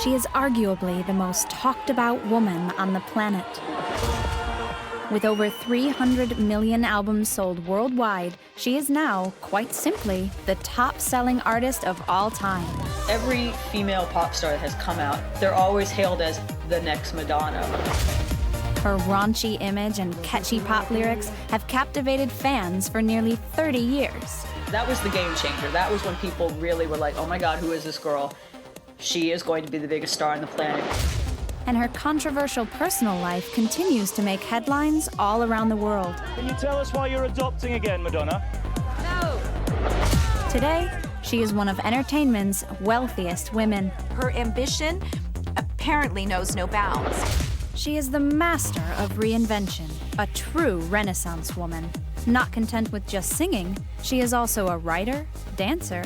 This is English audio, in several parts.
she is arguably the most talked about woman on the planet. With over 300 million albums sold worldwide, she is now, quite simply, the top-selling artist of all time. Every female pop star that has come out, they're always hailed as the next Madonna. Her raunchy image and catchy pop lyrics have captivated fans for nearly 30 years. That was the game changer. That was when people really were like, oh my God, who is this girl? She is going to be the biggest star on the planet. And her controversial personal life continues to make headlines all around the world. Can you tell us why you're adopting again, Madonna? No. Today, she is one of entertainment's wealthiest women. Her ambition apparently knows no bounds. She is the master of reinvention, a true Renaissance woman. Not content with just singing, she is also a writer, dancer,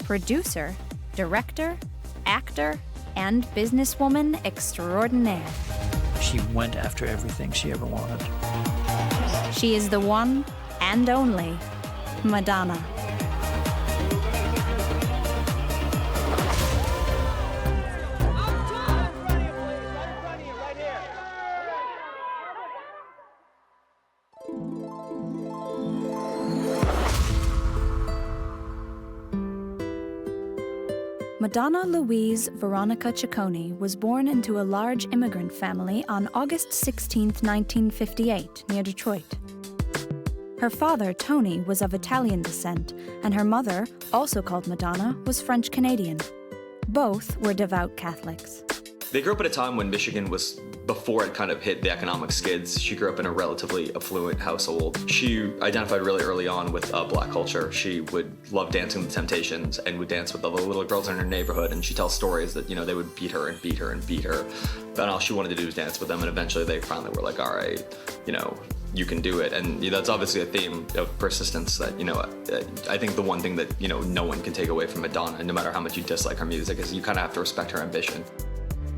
producer, director, actor, and businesswoman extraordinaire. She went after everything she ever wanted. She is the one and only Madonna. Madonna Louise Veronica Ciccone was born into a large immigrant family on August 16, 1958, near Detroit. Her father, Tony, was of Italian descent, and her mother, also called Madonna, was French-Canadian. Both were devout Catholics. They grew up at a time when Michigan was, before it kind of hit the economic skids. She grew up in a relatively affluent household. She identified really early on with Black culture. She would love dancing with the Temptations and would dance with the little girls in her neighborhood, and she tells stories that, they would beat her and beat her and beat her. But all she wanted to do was dance with them, and eventually they finally were like, all right, you can do it. And that's obviously a theme of persistence that, I think the one thing that, no one can take away from Madonna, no matter how much you dislike her music, is you kind of have to respect her ambition.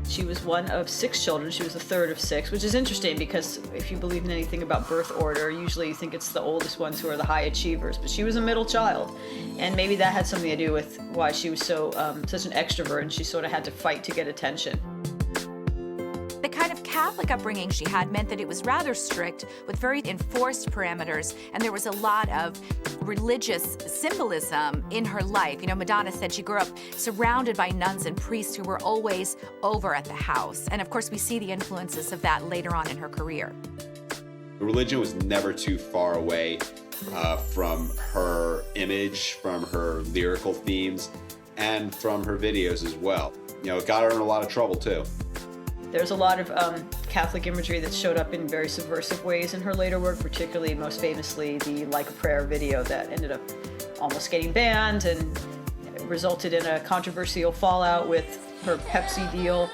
She was one of 6 children. She was the third of 6, which is interesting because if you believe in anything about birth order, usually you think it's the oldest ones who are the high achievers, but she was a middle child. And maybe that had something to do with why she was so such an extrovert, and she sort of had to fight to get attention. The kind of Catholic upbringing she had meant that it was rather strict with very enforced parameters, and there was a lot of religious symbolism in her life. Madonna said she grew up surrounded by nuns and priests who were always over at the house. And of course, we see the influences of that later on in her career. Religion was never too far away from her image, from her lyrical themes, and from her videos as well. It got her in a lot of trouble too. There's a lot of Catholic imagery that showed up in very subversive ways in her later work, particularly, most famously, the Like a Prayer video that ended up almost getting banned and resulted in a controversial fallout with her Pepsi deal.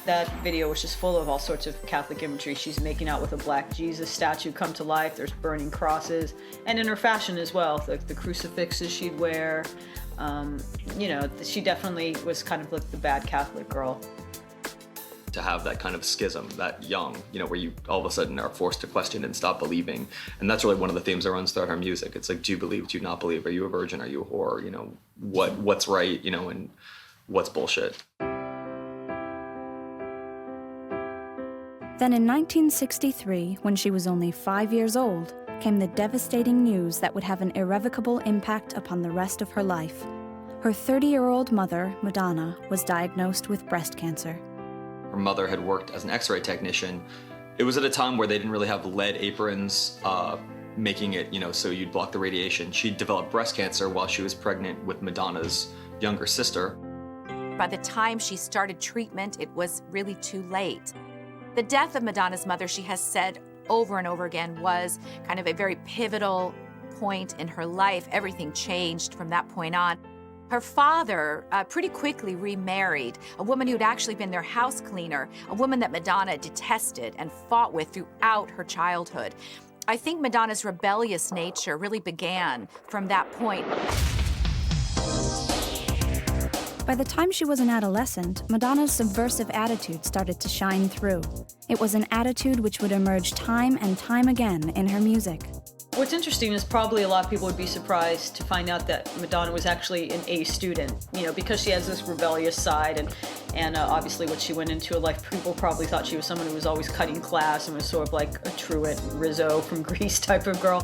That video was just full of all sorts of Catholic imagery. She's making out with a black Jesus statue come to life. There's burning crosses. And in her fashion as well, the crucifixes she'd wear. She definitely was kind of like the bad Catholic girl. To have that kind of schism, that young, where you all of a sudden are forced to question and stop believing. And that's really one of the themes that runs throughout her music. It's like, do you believe, do you not believe? Are you a virgin? Are you a whore? What's right, and what's bullshit? Then in 1963, when she was only 5 years old, came the devastating news that would have an irrevocable impact upon the rest of her life. Her 30-year-old mother, Madonna, was diagnosed with breast cancer. Her mother had worked as an X-ray technician. It was at a time where they didn't really have lead aprons, making it, so you'd block the radiation. She developed breast cancer while she was pregnant with Madonna's younger sister. By the time she started treatment, it was really too late. The death of Madonna's mother, she has said over and over again, was kind of a very pivotal point in her life. Everything changed from that point on. Her father pretty quickly remarried, a woman who had actually been their house cleaner, a woman that Madonna detested and fought with throughout her childhood. I think Madonna's rebellious nature really began from that point. By the time she was an adolescent, Madonna's subversive attitude started to shine through. It was an attitude which would emerge time and time again in her music. What's interesting is probably a lot of people would be surprised to find out that Madonna was actually an A student, because she has this rebellious side and obviously what she went into in life, people probably thought she was someone who was always cutting class and was sort of like a truant Rizzo from Grease type of girl.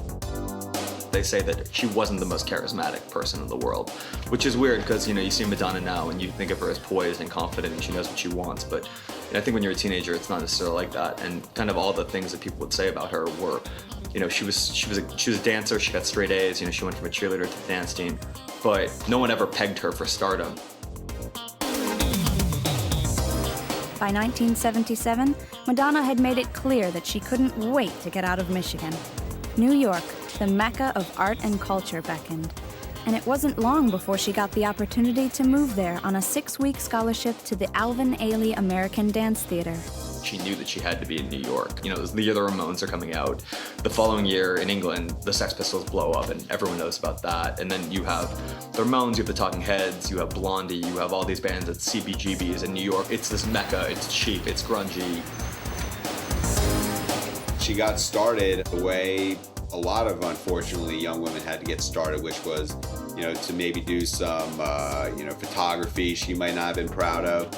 They say that she wasn't the most charismatic person in the world, which is weird because, you see Madonna now and you think of her as poised and confident and she knows what she wants, but I think when you're a teenager, it's not necessarily like that. And kind of all the things that people would say about her were, she was a dancer, she got straight A's, she went from a cheerleader to the dance team, but no one ever pegged her for stardom. By 1977, Madonna had made it clear that she couldn't wait to get out of Michigan. New York, the mecca of art and culture, beckoned. And it wasn't long before she got the opportunity to move there on a 6-week scholarship to the Alvin Ailey American Dance Theater. She knew that she had to be in New York. It was the year the Ramones are coming out. The following year in England, the Sex Pistols blow up and everyone knows about that. And then you have the Ramones, you have the Talking Heads, you have Blondie, you have all these bands at CBGBs in New York. It's this mecca, it's cheap, it's grungy. She got started the way a lot of, unfortunately, young women had to get started, which was, to maybe do some, photography she might not have been proud of,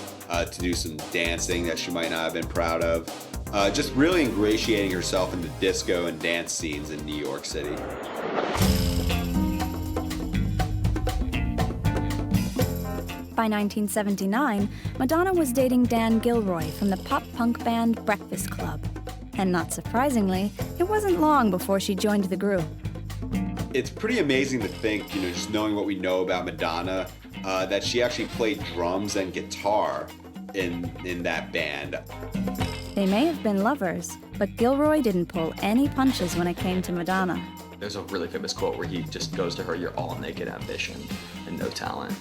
to do some dancing that she might not have been proud of, just really ingratiating herself in the disco and dance scenes in New York City. By 1979, Madonna was dating Dan Gilroy from the pop-punk band Breakfast Club. And not surprisingly, it wasn't long before she joined the group. It's pretty amazing to think, just knowing what we know about Madonna, that she actually played drums and guitar in that band. They may have been lovers, but Gilroy didn't pull any punches when it came to Madonna. There's a really famous quote where he just goes to her, "You're all naked ambition and no talent."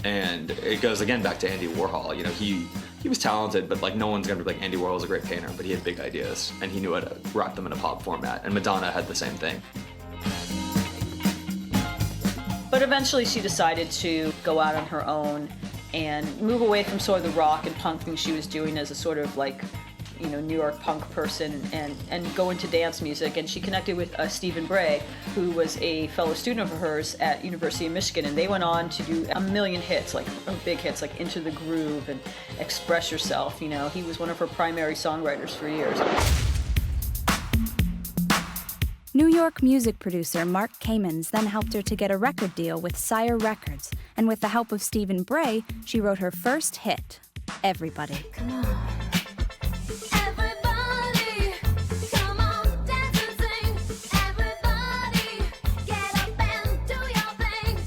And it goes again back to Andy Warhol. He was talented, but no one's gonna be like, Andy Warhol's a great painter, but he had big ideas and he knew how to wrap them in a pop format. And Madonna had the same thing. But eventually she decided to go out on her own and move away from sort of the rock and punk thing she was doing as a sort of New York punk person and go into dance music. And she connected with Stephen Bray, who was a fellow student of hers at University of Michigan, and they went on to do a million hits, big hits, like Into the Groove and Express Yourself. He was one of her primary songwriters for years. New York music producer Mark Kamens then helped her to get a record deal with Sire Records, and with the help of Stephen Bray, she wrote her first hit, Everybody. Come on. Everybody, come on, dance and sing. Everybody, get up and do your thing.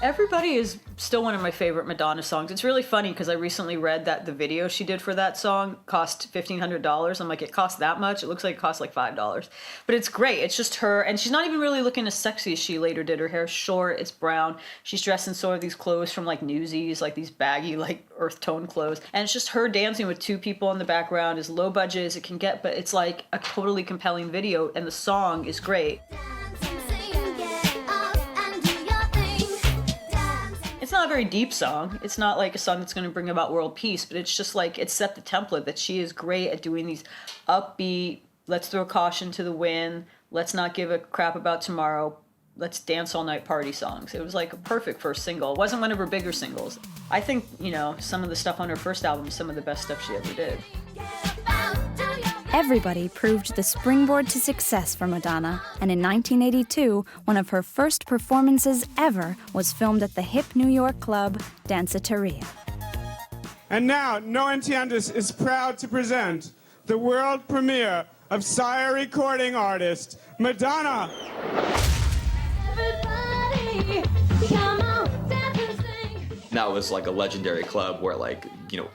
Everybody is still one of my favorite Madonna songs. It's really funny because I recently read that the video she did for that song cost $1,500. I'm like, it cost that much? It looks like it cost like $5. But it's great. It's just her, and she's not even really looking as sexy as she later did. Her hair's short, it's brown. She's dressed in sort of these clothes from Newsies, these baggy, earth tone clothes. And it's just her dancing with two people in the background, as low budget as it can get, but it's like a totally compelling video, and the song is great. It's not a very deep song. It's not like a song that's going to bring about world peace, but it's just it set the template that she is great at doing these upbeat, let's throw caution to the wind, let's not give a crap about tomorrow, let's dance all night party songs. It was a perfect first single. It wasn't one of her bigger singles. I think, some of the stuff on her first album is some of the best stuff she ever did. Everybody proved the springboard to success for Madonna, and in 1982, one of her first performances ever was filmed at the hip New York club, Danceteria. And now, No Entiendes is proud to present the world premiere of Sire recording artist, Madonna. Everybody, come on, dance and sing. That was a legendary club where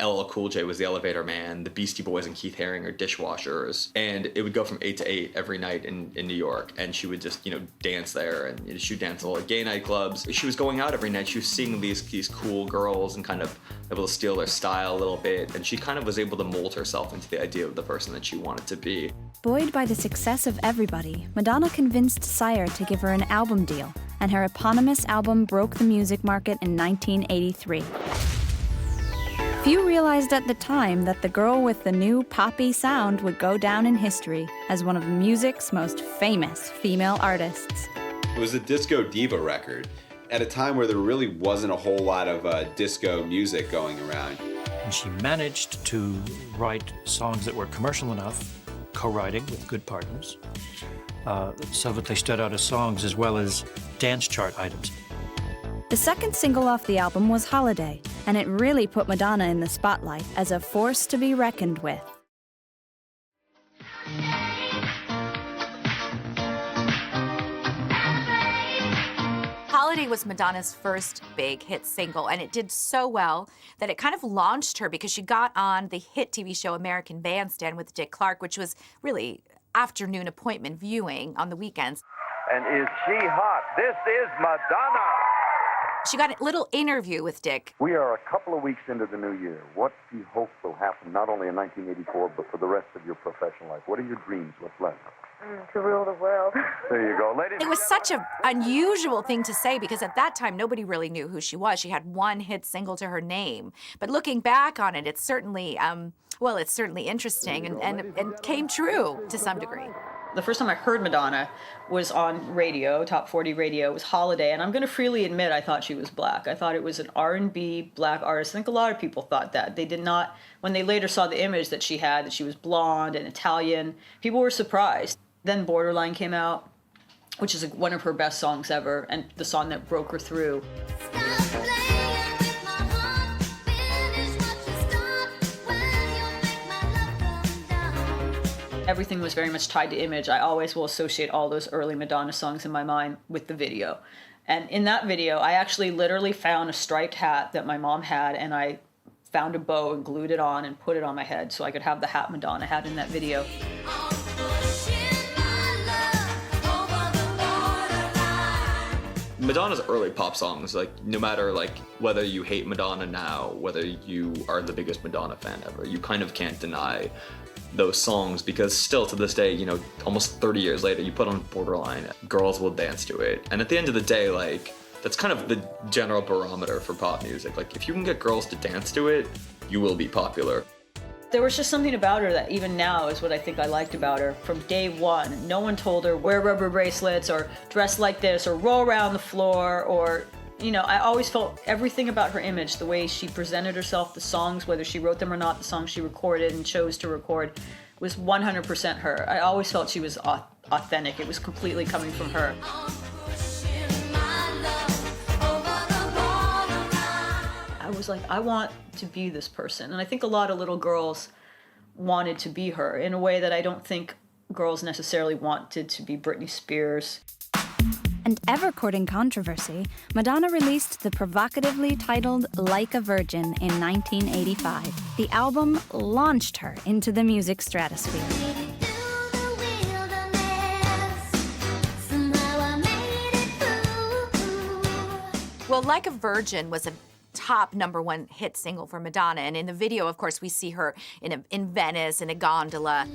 LL Cool J was the elevator man, the Beastie Boys and Keith Haring are dishwashers, and it would go from 8 to 8 every night in New York, and she would just dance there, and she would dance at all the gay nightclubs. She was going out every night. She was seeing these cool girls and kind of able to steal their style a little bit, and she kind of was able to mold herself into the idea of the person that she wanted to be. Buoyed by the success of Everybody, Madonna convinced Sire to give her an album deal, and her eponymous album broke the music market in 1983. Few realized at the time that the girl with the new poppy sound would go down in history as one of music's most famous female artists. It was a disco diva record at a time where there really wasn't a whole lot of disco music going around. And she managed to write songs that were commercial enough, co-writing with good partners, so that they stood out as songs as well as dance chart items. The second single off the album was Holiday, and it really put Madonna in the spotlight as a force to be reckoned with. Holiday was Madonna's first big hit single, and it did so well that it kind of launched her because she got on the hit TV show American Bandstand with Dick Clark, which was really afternoon appointment viewing on the weekends. And is she hot? This is Madonna. She got a little interview with Dick. We are a couple of weeks into the new year. What do you hope will happen not only in 1984, but for the rest of your professional life? What are your dreams? What's left? To rule the world. There you go. Ladies. It was such an unusual thing to say because at that time, nobody really knew who she was. She had one hit single to her name. But looking back on it, it's certainly, it's certainly interesting and came true to some degree. The first time I heard Madonna was on radio, Top 40 radio. It was Holiday, and I'm going to freely admit I thought she was black. I thought it was an R&B black artist. I think a lot of people thought that. They did not, when they later saw the image that she had, that she was blonde and Italian, people were surprised. Then Borderline came out, which is one of her best songs ever, and the song that broke her through. Everything was very much tied to image. I always will associate all those early Madonna songs in my mind with the video. And in that video, I actually literally found a striped hat that my mom had, and I found a bow and glued it on and put it on my head so I could have the hat Madonna had in that video. Madonna's early pop songs, no matter whether you hate Madonna now, whether you are the biggest Madonna fan ever, you kind of can't deny those songs because still to this day, almost 30 years later, you put on Borderline, girls will dance to it. And at the end of the day, that's kind of the general barometer for pop music. If you can get girls to dance to it, you will be popular. There was just something about her that even now is what I think I liked about her. From day one, no one told her wear rubber bracelets or dress like this or roll around the floor or, I always felt everything about her image, the way she presented herself, the songs, whether she wrote them or not, the songs she recorded and chose to record, was 100% her. I always felt she was authentic. It was completely coming from her. I was like, I want to be this person. And I think a lot of little girls wanted to be her in a way that I don't think girls necessarily wanted to be Britney Spears. And ever courting controversy, Madonna released the provocatively titled Like a Virgin in 1985. The album launched her into the music stratosphere. Well, Like a Virgin was a top #1 hit single for Madonna, and in the video, of course, we see her in Venice in a gondola.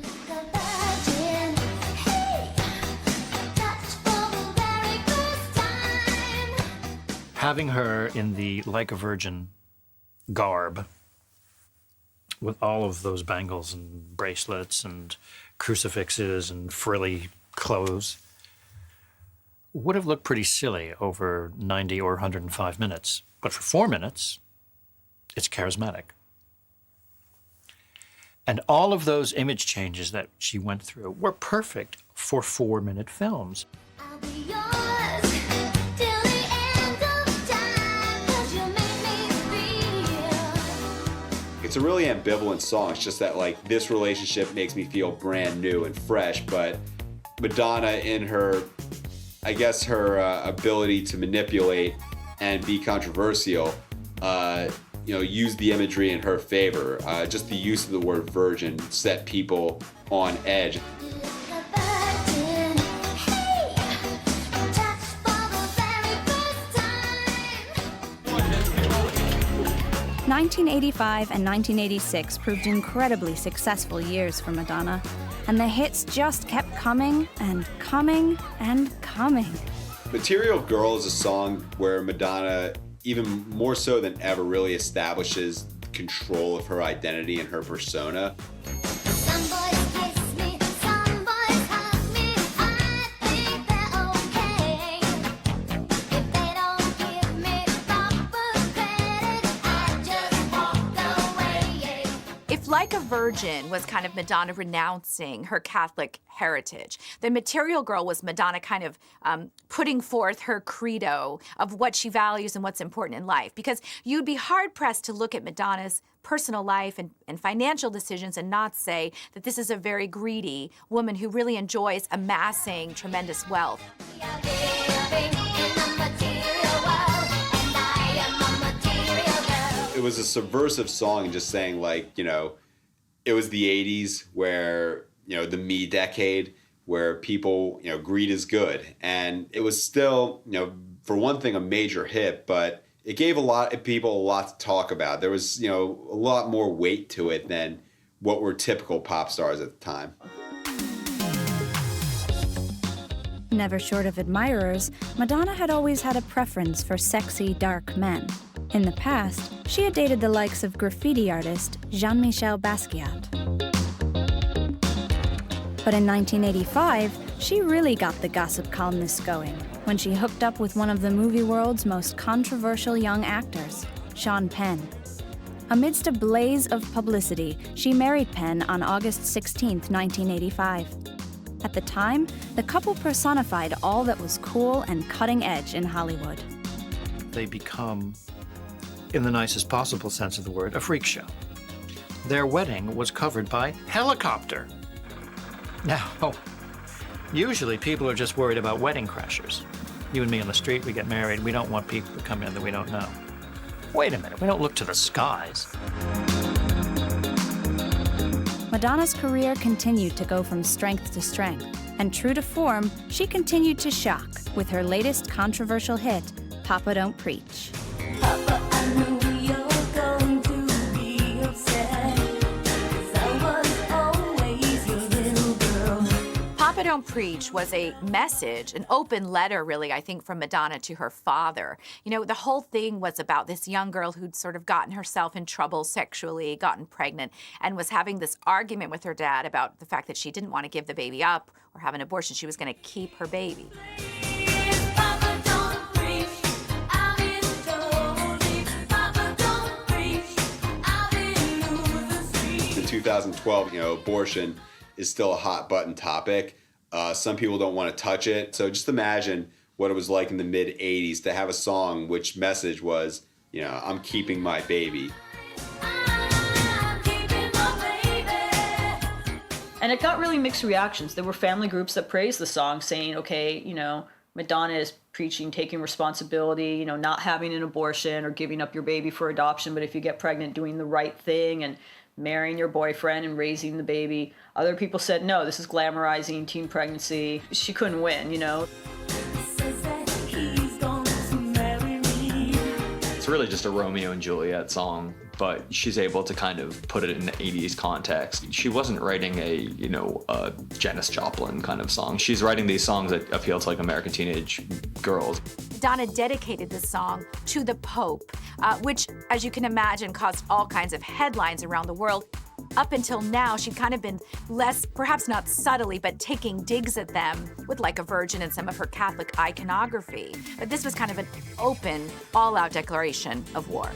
Having her in the Like a Virgin garb with all of those bangles and bracelets and crucifixes and frilly clothes would have looked pretty silly over 90 or 105 minutes. But for 4 minutes, it's charismatic. And all of those image changes that she went through were perfect for 4-minute films. I'll be yours till the end of time, 'cause you make me feel. It's a really ambivalent song. It's just that this relationship makes me feel brand new and fresh, but Madonna in her, I guess her ability to manipulate and be controversial, use the imagery in her favor. Just the use of the word virgin set people on edge. 1985 and 1986 proved incredibly successful years for Madonna, and the hits just kept coming and coming and coming. Material Girl is a song where Madonna, even more so than ever, really establishes control of her identity and her persona. Some boys kiss me, some boys hug me. I think they're okay. If they don't give me proper credit, I just walk away. If Like a Virgin was kind of Madonna renouncing her Catholic heritage, then Material Girl was Madonna kind of putting forth her credo of what she values and what's important in life. Because you'd be hard-pressed to look at Madonna's personal life and financial decisions and not say that this is a very greedy woman who really enjoys amassing tremendous wealth. We are living in the material world, and I am a material girl. It was a subversive song, just saying, like, you know, it was the 80s where, you know, the me decade, where people, you know, greed is good. And it was still, you know, for one thing, a major hit, but it gave a lot of people a lot to talk about. There was, you know, a lot more weight to it than what were typical pop stars at the time. Never short of admirers, Madonna had always had a preference for sexy, dark men. In the past, she had dated the likes of graffiti artist Jean-Michel Basquiat. But in 1985, she really got the gossip columnists going when she hooked up with one of the movie world's most controversial young actors, Sean Penn. Amidst a blaze of publicity, she married Penn on August 16, 1985. At the time, the couple personified all that was cool and cutting edge in Hollywood. They become, in the nicest possible sense of the word, a freak show. Their wedding was covered by helicopter. Now, usually people are just worried about wedding crashers. You and me on the street, we get married, we don't want people to come in that we don't know. Wait a minute, we don't look to the skies. Madonna's career continued to go from strength to strength, and true to form, she continued to shock with her latest controversial hit, Papa Don't Preach. Papa, I knew you're going to be upset, 'cause I was always your little girl. Papa Don't Preach was a message, an open letter, really, I think, from Madonna to her father. You know, the whole thing was about this young girl who'd sort of gotten herself in trouble sexually, gotten pregnant, and was having this argument with her dad about the fact that she didn't want to give the baby up or have an abortion. She was going to keep her baby. Papa don't preach, I've been told it. Papa don't preach, I've been moved the street. In 2012, you know, abortion is still a hot button topic. Some people don't want to touch it. So just imagine what it was like in the mid 80s to have a song which message was, you know, I'm keeping my baby. I'm keeping my baby. And it got really mixed reactions. There were family groups that praised the song, saying, okay, you know, Madonna is preaching taking responsibility, you know, not having an abortion or giving up your baby for adoption, but if you get pregnant, doing the right thing and marrying your boyfriend and raising the baby. Other people said, no, this is glamorizing teen pregnancy. She couldn't win, you know. Says that he's going to marry me. It's really just a Romeo and Juliet song, but she's able to kind of put it in the 80s context. She wasn't writing a, you know, a Janis Joplin kind of song. She's writing these songs that appeal to like American teenage girls. Madonna dedicated this song to the Pope, which, as you can imagine, caused all kinds of headlines around the world. Up until now, she'd kind of been less, perhaps not subtly, but taking digs at them with Like a Virgin and some of her Catholic iconography. But this was kind of an open, all-out declaration of war.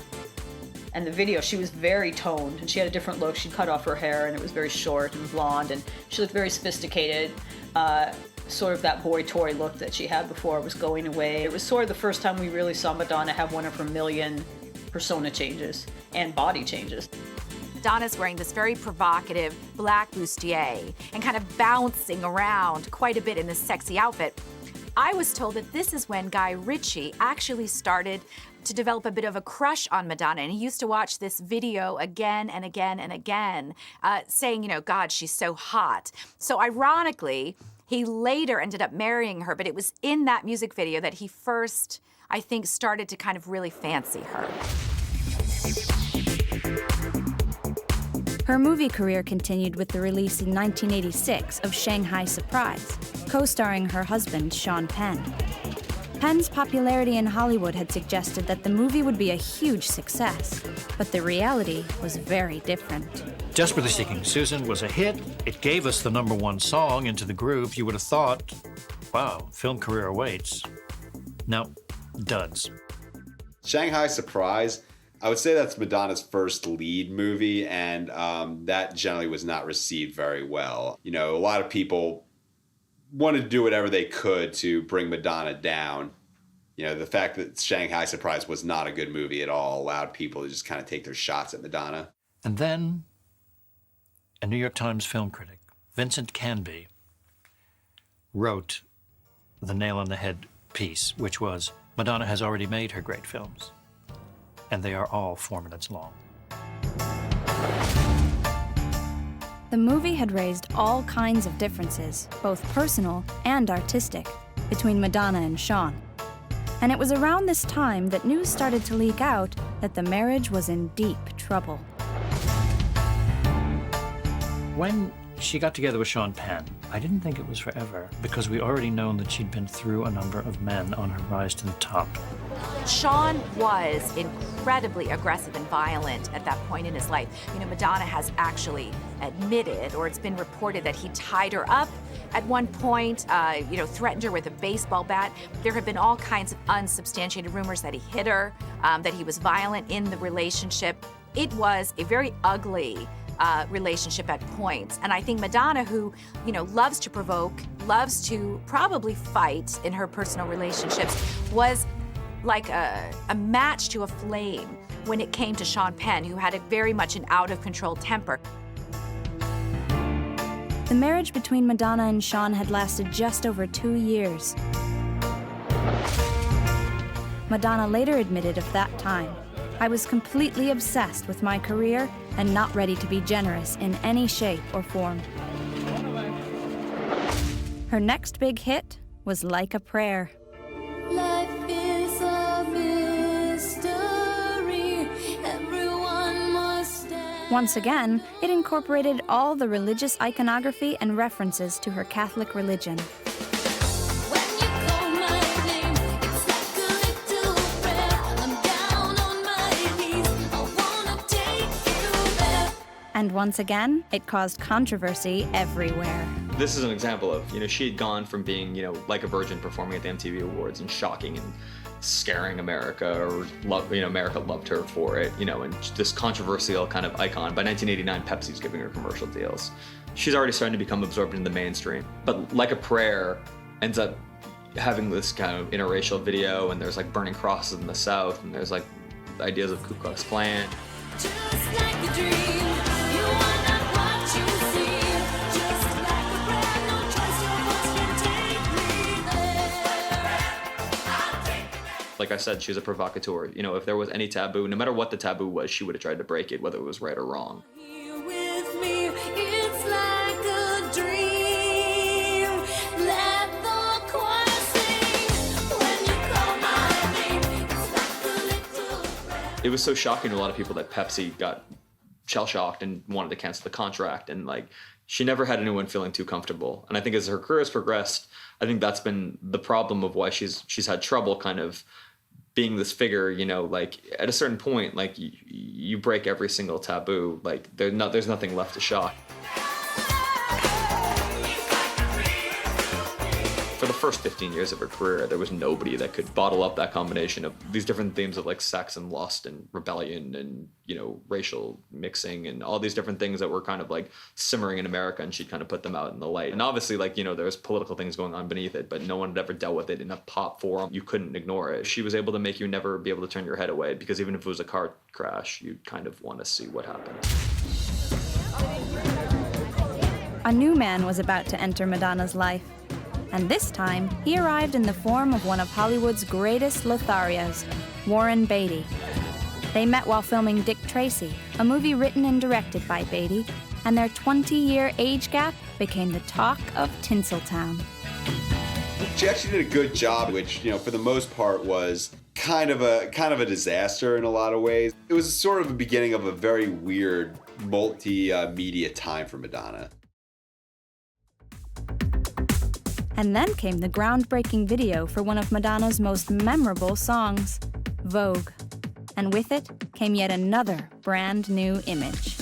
And the video, she was very toned, and she had a different look. She cut off her hair, and it was very short and blonde, and she looked very sophisticated. Sort of that boy toy look that she had before was going away. It was sort of the first time we really saw Madonna have one of her million persona changes and body changes. Madonna's wearing this very provocative black bustier and kind of bouncing around quite a bit in this sexy outfit. I was told that this is when Guy Ritchie actually started to develop a bit of a crush on Madonna, and he used to watch this video again and again and again, saying, you know, God, she's so hot. So ironically, he later ended up marrying her, but it was in that music video that he first, I think, started to kind of really fancy her. Her movie career continued with the release in 1986 of Shanghai Surprise, co-starring her husband, Sean Penn. Penn's popularity in Hollywood had suggested that the movie would be a huge success, but the reality was very different. Desperately Seeking Susan was a hit. It gave us the #1 song Into the Groove. You would have thought, wow, film career awaits. No, duds. Shanghai Surprise, I would say that's Madonna's first lead movie, and that generally was not received very well. You know, a lot of people wanted to do whatever they could to bring Madonna down. You know, the fact that Shanghai Surprise was not a good movie at all allowed people to just kind of take their shots at Madonna. And then a New York Times film critic, Vincent Canby, wrote the nail-on-the-head piece, which was, Madonna has already made her great films, and they are all 4 minutes long. The movie had raised all kinds of differences, both personal and artistic, between Madonna and Sean. And it was around this time that news started to leak out that the marriage was in deep trouble. When she got together with Sean Penn, I didn't think it was forever, because we already known that she'd been through a number of men on her rise to the top. Sean was incredibly aggressive and violent at that point in his life. You know, Madonna has actually admitted, or it's been reported, that he tied her up at one point, threatened her with a baseball bat. There have been all kinds of unsubstantiated rumors that he hit her, that he was violent in the relationship. It was a very ugly relationship at points. And I think Madonna, who, loves to provoke, loves to probably fight in her personal relationships, was like a match to a flame when it came to Sean Penn, who had very much an out-of-control temper. The marriage between Madonna and Sean had lasted just over 2 years. Madonna later admitted of that time, "I was completely obsessed with my career and not ready to be generous in any shape or form." Her next big hit was Like a Prayer. Life is a mystery. Everyone must stand. Once again, it incorporated all the religious iconography and references to her Catholic religion. When you call my name, it's like a little prayer. I'm down on my knees. I wanna take you there. And once again, it caused controversy everywhere. This is an example of, she had gone from being, like a virgin performing at the MTV Awards and shocking and scaring America, or America loved her for it, and this controversial kind of icon. By 1989, Pepsi's giving her commercial deals. She's already starting to become absorbed in the mainstream. But Like a Prayer ends up having this kind of interracial video, and there's like burning crosses in the South, and there's like ideas of Ku Klux Klan. Just like a dream, you are not what you see. Just like a prayer, no choice, your voice can take me there. Like I said, she's a provocateur. If there was any taboo, no matter what the taboo was, she would have tried to break it, whether it was right or wrong. Here with me, it's like a dream. Let the choir sing. When you call my name, it's like a little prayer. It was so shocking to a lot of people that Pepsi got shell-shocked and wanted to cancel the contract, and she never had anyone feeling too comfortable. And I think as her career has progressed, I think that's been the problem of why she's had trouble kind of being this figure, at a certain point, you break every single taboo, there's nothing left to shock. For the first 15 years of her career, there was nobody that could bottle up that combination of these different themes of sex and lust and rebellion and, racial mixing and all these different things that were kind of simmering in America, and she'd kind of put them out in the light. And obviously, there was political things going on beneath it, but no one had ever dealt with it in a pop forum. You couldn't ignore it. She was able to make you never be able to turn your head away, because even if it was a car crash, you'd kind of want to see what happened. A new man was about to enter Madonna's life. And this time, he arrived in the form of one of Hollywood's greatest Lotharios, Warren Beatty. They met while filming Dick Tracy, a movie written and directed by Beatty, and their 20-year age gap became the talk of Tinseltown. She actually did a good job, which, for the most part was kind of a disaster in a lot of ways. It was sort of the beginning of a very weird multimedia time for Madonna. And then came the groundbreaking video for one of Madonna's most memorable songs, Vogue. And with it came yet another brand new image.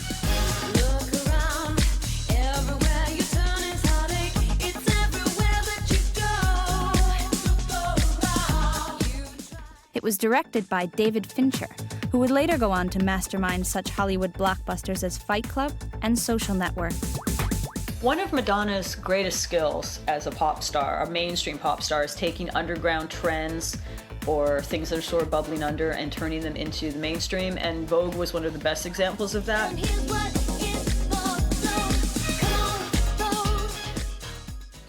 It was directed by David Fincher, who would later go on to mastermind such Hollywood blockbusters as Fight Club and Social Network. One of Madonna's greatest skills as a pop star, a mainstream pop star, is taking underground trends or things that are sort of bubbling under and turning them into the mainstream, and Vogue was one of the best examples of that.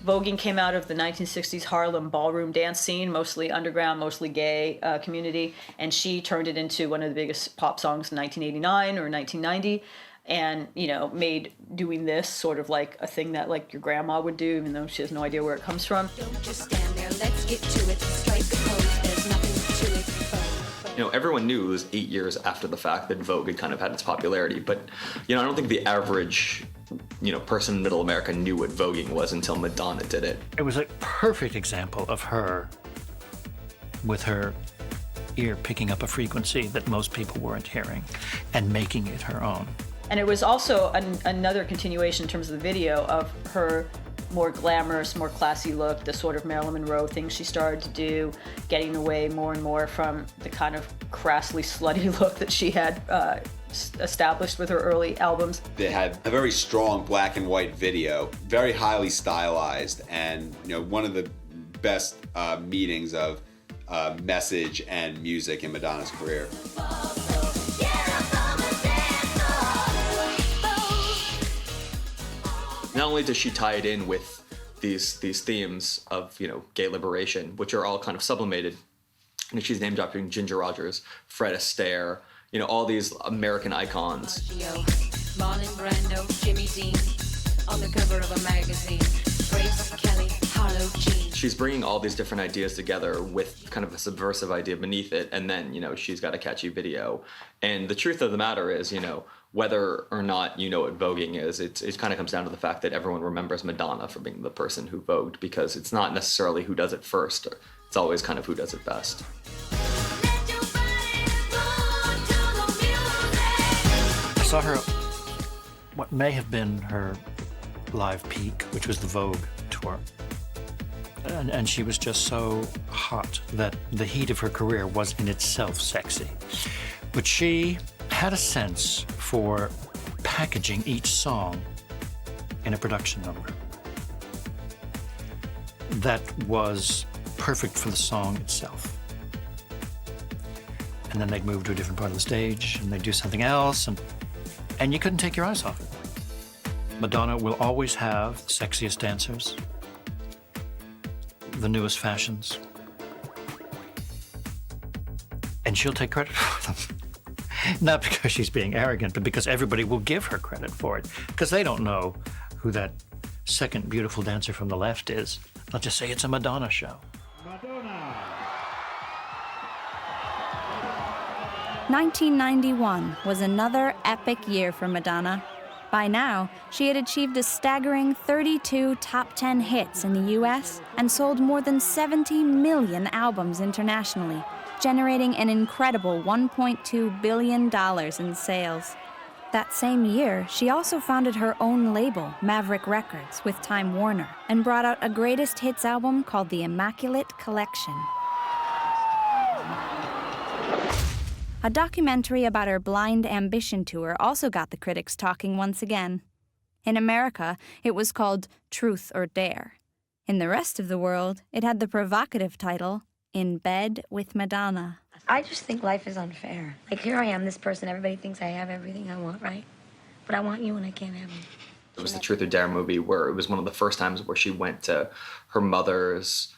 Voguing came out of the 1960s Harlem ballroom dance scene, mostly underground, mostly gay community, and she turned it into one of the biggest pop songs in 1989 or 1990, and, you know, made doing this sort of like a thing that like your grandma would do, even though she has no idea where it comes from. Don't just stand there, let's get to it. Strike a pose, there's nothing to it. You know, everyone knew it was 8 years after the fact that Vogue had kind of had its popularity, but, you know, I don't think the average, you know, person in middle America knew what voguing was until Madonna did it. It was a perfect example of her with her ear picking up a frequency that most people weren't hearing and making it her own. And it was also another continuation in terms of the video of her more glamorous, more classy look, the sort of Marilyn Monroe things she started to do, getting away more and more from the kind of crassly slutty look that she had established with her early albums. They had a very strong black and white video, very highly stylized, and, you know, one of the best meetings of message and music in Madonna's career. Not only does she tie it in with these themes of, you know, gay liberation, which are all kind of sublimated, and she's name dropping Ginger Rogers, Fred Astaire, you know, all these American icons. Marlon Brando, Jimmy Dean, on the cover of a magazine. Grace Kelly, Harlow Jean. She's bringing all these different ideas together with kind of a subversive idea beneath it, and then, you know, she's got a catchy video. And the truth of the matter is, you know, whether or not you know what voguing is, it kind of comes down to the fact that everyone remembers Madonna for being the person who vogued, because it's not necessarily who does it first. It's always kind of who does it best. I saw her, what may have been her live peak, which was the Vogue tour. And she was just so hot that the heat of her career was in itself sexy. But she had a sense for packaging each song in a production number that was perfect for the song itself. And then they'd move to a different part of the stage and they'd do something else, and you couldn't take your eyes off it. Madonna will always have the sexiest dancers, the newest fashions, and she'll take credit for them. Not because she's being arrogant, but because everybody will give her credit for it, because they don't know who that second beautiful dancer from the left is. They'll just say it's a Madonna show. Madonna. 1991 was another epic year for Madonna. By now, she had achieved a staggering 32 top 10 hits in the US and sold more than 70 million albums internationally, generating an incredible $1.2 billion in sales. That same year, she also founded her own label, Maverick Records, with Time Warner, and brought out a greatest hits album called The Immaculate Collection. A documentary about her Blind Ambition tour also got the critics talking once again. In America, it was called Truth or Dare. In the rest of the world, it had the provocative title, In Bed with Madonna. I just think life is unfair. Like, here I am, this person, everybody thinks I have everything I want, right? But I want you and I can't have you. It was the Truth or Dare movie where it was one of the first times where she went to her mother's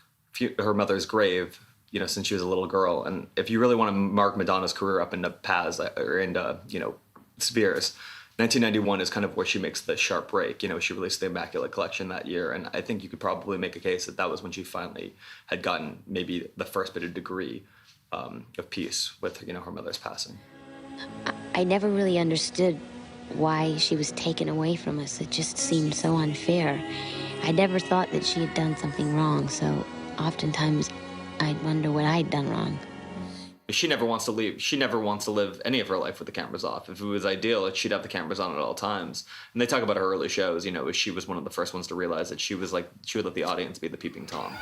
grave, you know, since she was a little girl. And if you really want to mark Madonna's career up into paths or into, you know, spheres, 1991 is kind of where she makes the sharp break. You know, she released the Immaculate Collection that year, and I think you could probably make a case that that was when she finally had gotten maybe the first bit of degree of peace with, you know, her mother's passing. I never really understood why she was taken away from us. It just seemed so unfair. I never thought that she had done something wrong, so oftentimes I'd wonder what I'd done wrong. She never wants to leave. She never wants to live any of her life with the cameras off. If it was ideal, she'd have the cameras on at all times. And they talk about her early shows, you know, she was one of the first ones to realize that she would let the audience be the peeping Tom.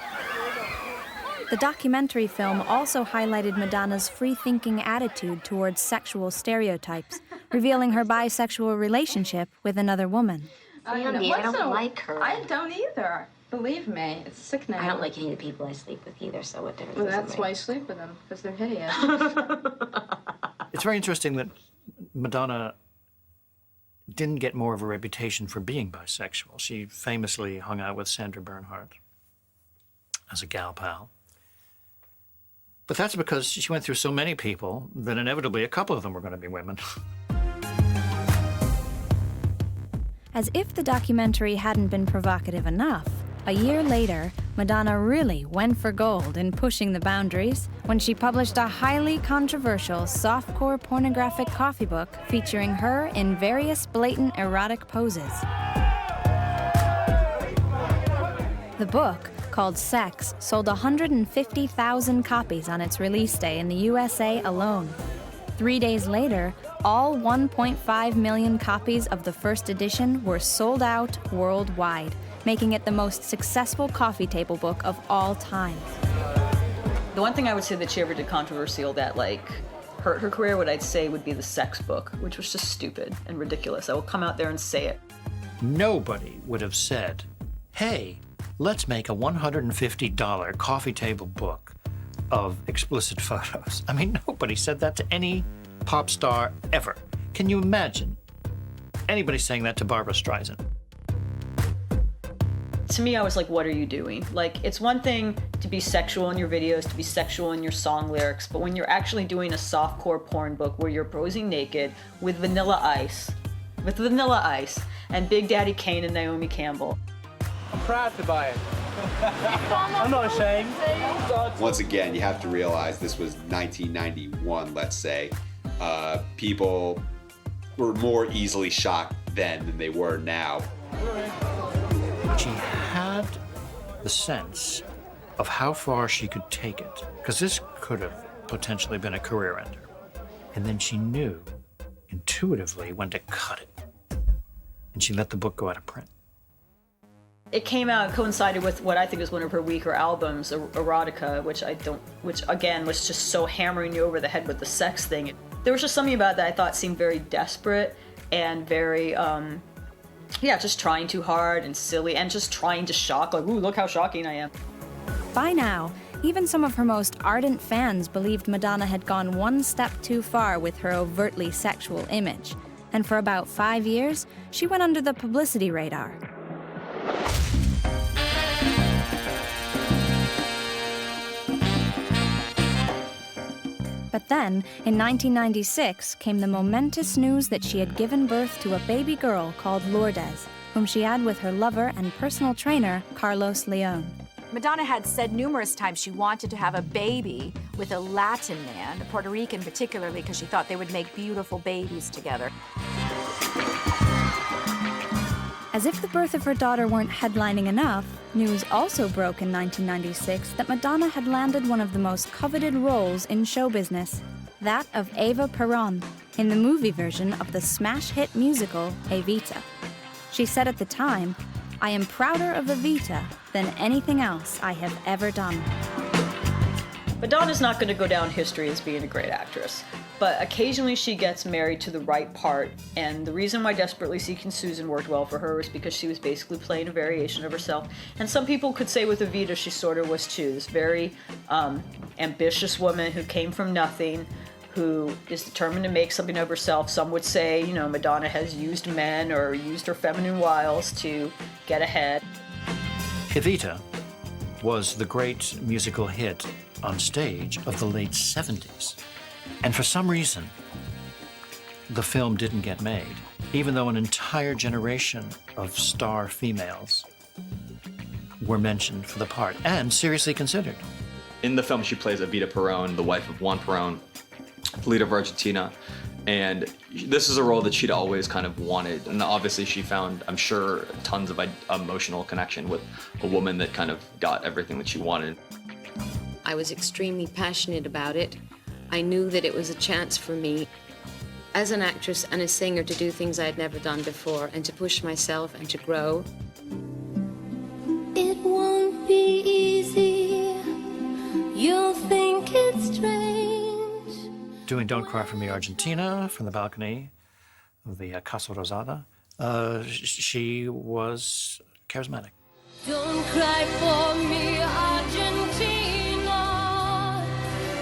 The documentary film also highlighted Madonna's free-thinking attitude towards sexual stereotypes, revealing her bisexual relationship with another woman. Andy, I don't like her. I don't either. Believe me, it's sickening. I don't like any of the people I sleep with either, so what difference Well, does it that's make? why you sleep with them, because they're hideous. It's very interesting that Madonna didn't get more of a reputation for being bisexual. She famously hung out with Sandra Bernhardt as a gal pal. But that's because she went through so many people that inevitably a couple of them were going to be women. As if the documentary hadn't been provocative enough, a year later, Madonna really went for gold in pushing the boundaries when she published a highly controversial softcore pornographic coffee book featuring her in various blatant erotic poses. The book, called Sex, sold 150,000 copies on its release day in the USA alone. 3 days later, all 1.5 million copies of the first edition were sold out worldwide, making it the most successful coffee table book of all time. The one thing I would say that she ever did controversial that hurt her career, what I'd say would be the sex book, which was just stupid and ridiculous. I will come out there and say it. Nobody would have said, hey, let's make a $150 coffee table book of explicit photos. I mean, nobody said that to any pop star ever. Can you imagine anybody saying that to Barbra Streisand? To me, I was like, what are you doing? Like, it's one thing to be sexual in your videos, to be sexual in your song lyrics, but when you're actually doing a softcore porn book where you're posing naked with Vanilla Ice, and Big Daddy Kane and Naomi Campbell. I'm proud to buy it. I'm not ashamed. Once again, you have to realize this was 1991, let's say. People were more easily shocked then than they were now. She had the sense of how far she could take it, because this could have potentially been a career ender. And then she knew intuitively when to cut it. And she let the book go out of print. It came out, coincided with what I think is one of her weaker albums, Erotica, which again was just so hammering you over the head with the sex thing. There was just something about that I thought seemed very desperate and very, just trying too hard and silly and just trying to shock, like, ooh, look how shocking I am. By now, even some of her most ardent fans believed Madonna had gone one step too far with her overtly sexual image. And for about 5 years, she went under the publicity radar. But then, in 1996, came the momentous news that she had given birth to a baby girl called Lourdes, whom she had with her lover and personal trainer, Carlos Leon. Madonna had said numerous times she wanted to have a baby with a Latin man, a Puerto Rican particularly, because she thought they would make beautiful babies together. As if the birth of her daughter weren't headlining enough, news also broke in 1996 that Madonna had landed one of the most coveted roles in show business, that of Eva Perón, in the movie version of the smash hit musical Evita. She said at the time, "I am prouder of Evita than anything else I have ever done." Madonna's not going to go down history as being a great actress, but occasionally she gets married to the right part, and the reason why Desperately Seeking Susan worked well for her is because she was basically playing a variation of herself. And some people could say with Evita she sort of was too, this very ambitious woman who came from nothing, who is determined to make something of herself. Some would say, you know, Madonna has used men or used her feminine wiles to get ahead. Evita was the great musical hit on stage of the late 70s. And for some reason, the film didn't get made, even though an entire generation of star females were mentioned for the part and seriously considered. In the film, she plays Evita Perón, the wife of Juan Perón, the leader of Argentina. And this is a role that she'd always kind of wanted. And obviously she found, I'm sure, tons of emotional connection with a woman that kind of got everything that she wanted. I was extremely passionate about it. I knew that it was a chance for me as an actress and a singer to do things I had never done before and to push myself and to grow. It won't be easy. You'll think it's strange. Doing Don't Cry for Me, Argentina, from the balcony of the Casa Rosada, she was charismatic. Don't cry for me, Argentina.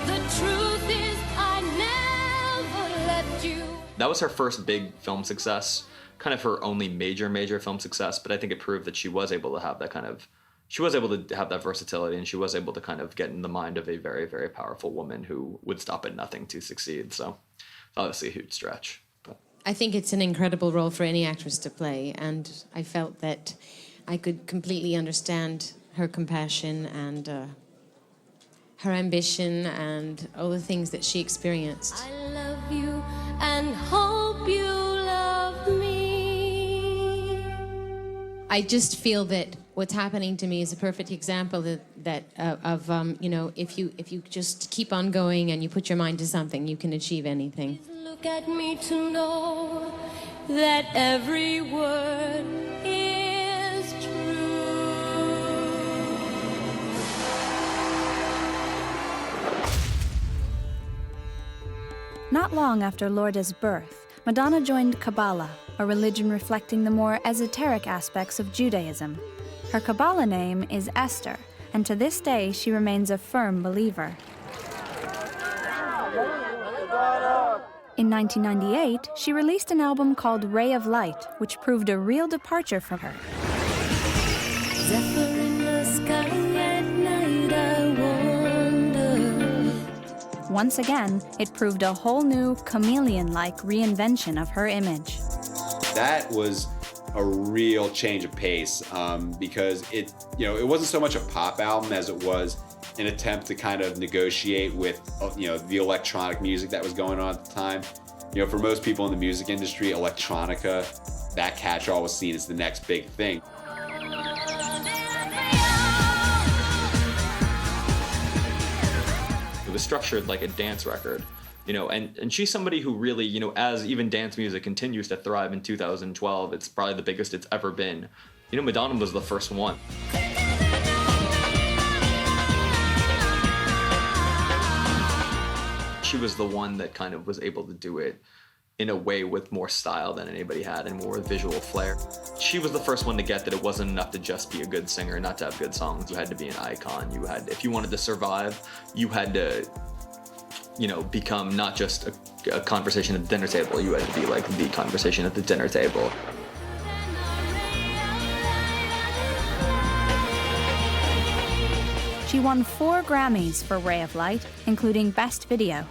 The truth is I never left you. That was her first big film success, kind of her only major film success, but I think it proved that she was able to have that versatility, and she was able to kind of get in the mind of a very, very powerful woman who would stop at nothing to succeed. So obviously a huge stretch. But I think it's an incredible role for any actress to play, and I felt that I could completely understand her compassion and her ambition and all the things that she experienced. I love you and hope you love me. I just feel that what's happening to me is a perfect example of you know, if you just keep on going and you put your mind to something, you can achieve anything. Look at me to know that every word is true. Not long after Lourdes' birth, Madonna joined Kabbalah, a religion reflecting the more esoteric aspects of Judaism. Her Kabbalah name is Esther, and to this day she remains a firm believer. In 1998, she released an album called Ray of Light, which proved a real departure from her. Zephyr in the sky at night, I wonder. Once again, it proved a whole new chameleon-like reinvention of her image. That was a real change of pace because it wasn't so much a pop album as it was an attempt to kind of negotiate with the electronic music that was going on at the time. For most people in the music industry, electronica, that catch-all was seen as the next big thing. it was structured like a dance record. And she's somebody who really, as even dance music continues to thrive in 2012, it's probably the biggest it's ever been. Madonna was the first one. She was the one that kind of was able to do it in a way with more style than anybody had and more visual flair. She was the first one to get that it wasn't enough to just be a good singer, not to have good songs. You had to be an icon. If you wanted to survive, you had to become not just a conversation at the dinner table. You had to be like the conversation at the dinner table. She won 4 Grammys for Ray of Light, including Best Video.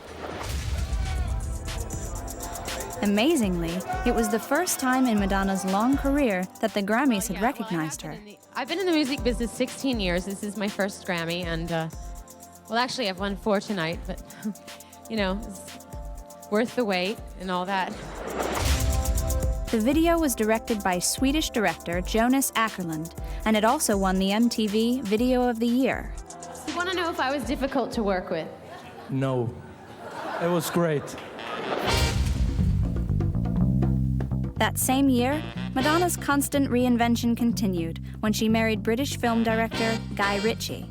Amazingly, it was the first time in Madonna's long career that the Grammys had recognized her. I've been in the music business 16 years. This is my first Grammy, and well, actually, I've won 4 tonight, but it's worth the wait and all that. The video was directed by Swedish director Jonas Åkerlund, and it also won the MTV Video of the Year. You want to know if I was difficult to work with? No, it was great. That same year, Madonna's constant reinvention continued when she married British film director Guy Ritchie.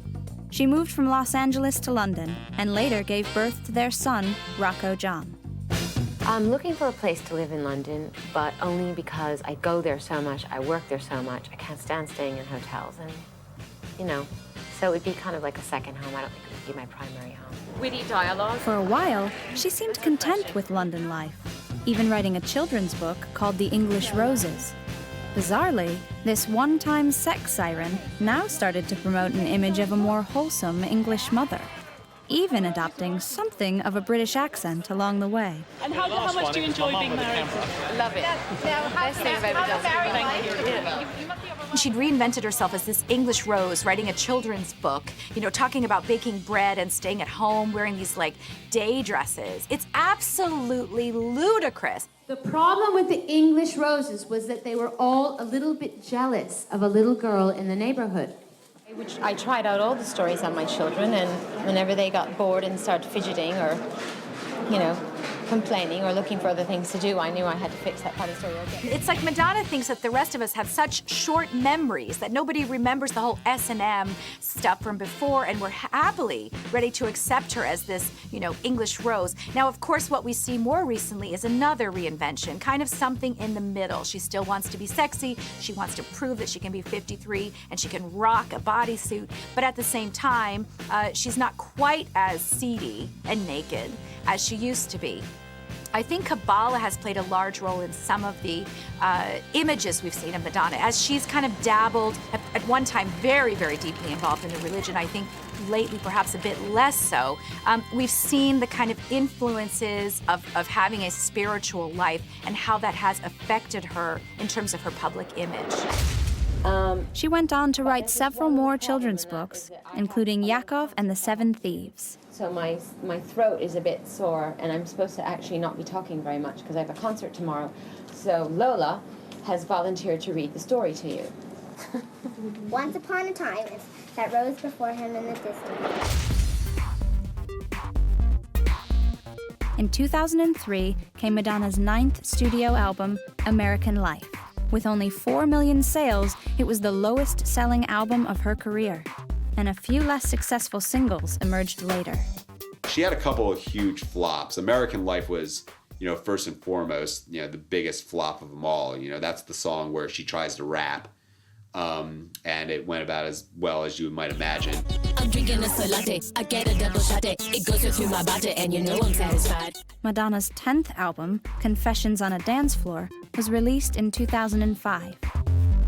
She moved from Los Angeles to London and later gave birth to their son, Rocco John. I'm looking for a place to live in London, but only because I go there so much, I work there so much, I can't stand staying in hotels, and, so it'd be kind of like a second home. I don't think it would be my primary home. Witty dialogue. For a while, she seemed content with London life, even writing a children's book called The English Roses. Bizarrely, this one-time sex siren now started to promote an image of a more wholesome English mother, even adopting something of a British accent along the way. And how much do you enjoy being married? Love it. Best thing I've ever done. Thank you. She'd reinvented herself as this English rose, writing a children's book, you know, talking about baking bread and staying at home, wearing these like day dresses. It's absolutely ludicrous. The problem with the English roses was that they were all a little bit jealous of a little girl in the neighborhood. I tried out all the stories on my children, and whenever they got bored and started fidgeting or, you know, complaining or looking for other things to do, I knew I had to fix that part of the story again. It's like Madonna thinks that the rest of us have such short memories that nobody remembers the whole S&M stuff from before, and we're happily ready to accept her as this, you know, English rose. Now, of course, what we see more recently is another reinvention, kind of something in the middle. She still wants to be sexy, she wants to prove that she can be 53 and she can rock a bodysuit, but at the same time, she's not quite as seedy and naked as she used to be. I think Kabbalah has played a large role in some of the images we've seen of Madonna, as she's kind of dabbled, at one time very, very deeply involved in the religion. I think lately perhaps a bit less so. We've seen the kind of influences of having a spiritual life and how that has affected her in terms of her public image. She went on to write several more children's books, including Yakov and the Seven Thieves. So my throat is a bit sore, and I'm supposed to actually not be talking very much because I have a concert tomorrow. So Lola has volunteered to read the story to you. Once upon a time, that rose before him in the distance. In 2003 came Madonna's 9th studio album, American Life. With only 4 million sales, it was the lowest-selling album of her career, and a few less successful singles emerged later. She had a couple of huge flops. American Life was, you know, first and foremost, you know, the biggest flop of them all. You know, that's the song where she tries to rap, and it went about as well as you might imagine. I'm drinking a soy latte, I get a double shot it goes through my body and you know I'm satisfied. Madonna's 10th album, Confessions on a Dance Floor, was released in 2005.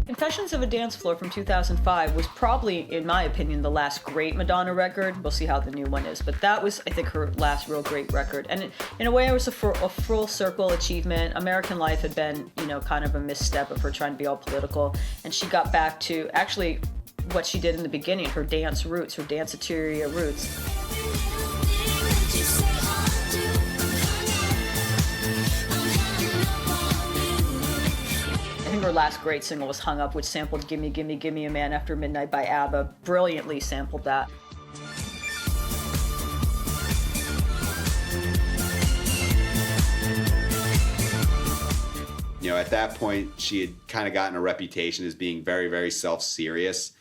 Confessions of a Dance Floor from 2005 was probably, in my opinion, the last great Madonna record. We'll see how the new one is, but that was, I think, her last real great record. And in a way, it was a full circle achievement. American Life had been, you know, kind of a misstep of her trying to be all political, and she got back to actually what she did in the beginning, her dance roots, her danceteria roots. I think her last great single was Hung Up, which sampled Gimme, Gimme, Gimme a Man After Midnight by ABBA. Brilliantly sampled that. You know, at that point, she had kind of gotten a reputation as being very, very self-serious.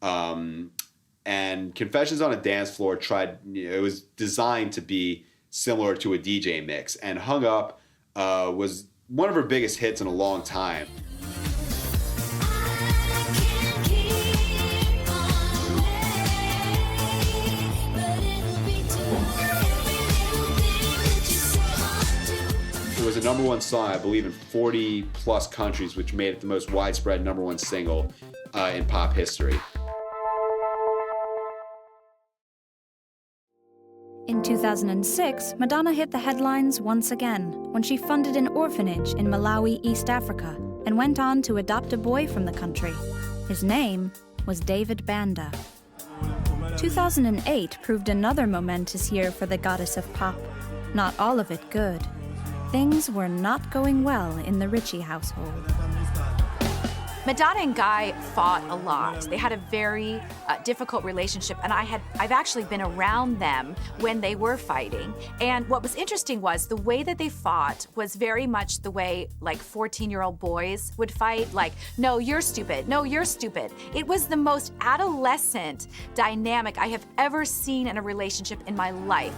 And Confessions on a Dance Floor it was designed to be similar to a DJ mix. And Hung Up was one of her biggest hits in a long time. It was a #1 song, I believe, in 40 plus countries, which made it the most widespread #1 single in pop history. In 2006, Madonna hit the headlines once again when she funded an orphanage in Malawi, East Africa, and went on to adopt a boy from the country. His name was David Banda. 2008 proved another momentous year for the goddess of pop. Not all of it good. Things were not going well in the Ritchie household. Madonna and Guy fought a lot. They had a very difficult relationship, and I've actually been around them when they were fighting. And what was interesting was the way that they fought was very much the way like 14-year-old boys would fight, like, no, you're stupid, no, you're stupid. It was the most adolescent dynamic I have ever seen in a relationship in my life.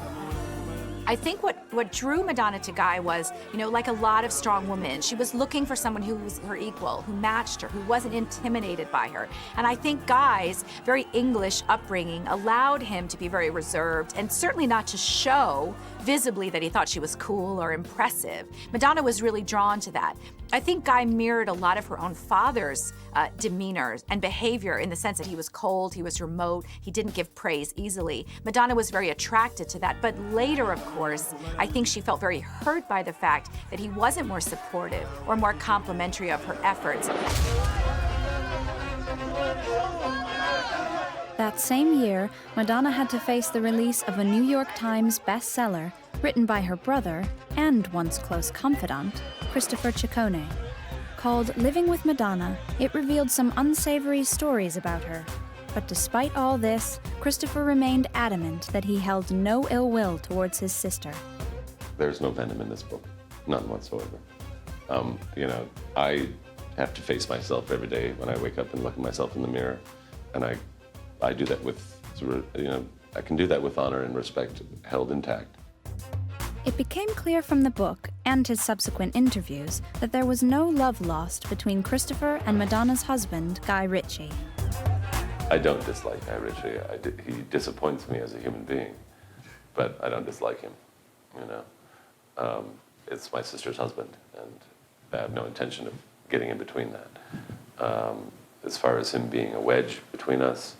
I think what drew Madonna to Guy was, you know, like a lot of strong women, she was looking for someone who was her equal, who matched her, who wasn't intimidated by her. And I think Guy's very English upbringing allowed him to be very reserved and certainly not to show visibly that he thought she was cool or impressive. Madonna was really drawn to that. I think Guy mirrored a lot of her own father's demeanor and behavior in the sense that he was cold, he was remote, he didn't give praise easily. Madonna was very attracted to that, but later, of course, I think she felt very hurt by the fact that he wasn't more supportive or more complimentary of her efforts. That same year, Madonna had to face the release of a New York Times bestseller written by her brother and once close confidant, Christopher Ciccone. Called Living with Madonna, it revealed some unsavory stories about her. But despite all this, Christopher remained adamant that he held no ill will towards his sister. There's no venom in this book, none whatsoever. I have to face myself every day when I wake up and look at myself in the mirror, and I do that with, I can do that with honor and respect held intact. It became clear from the book and his subsequent interviews that there was no love lost between Christopher and Madonna's husband, Guy Ritchie. I don't dislike Guy Ritchie. He disappoints me as a human being, but I don't dislike him, It's my sister's husband, and I have no intention of getting in between that. As far as him being a wedge between us,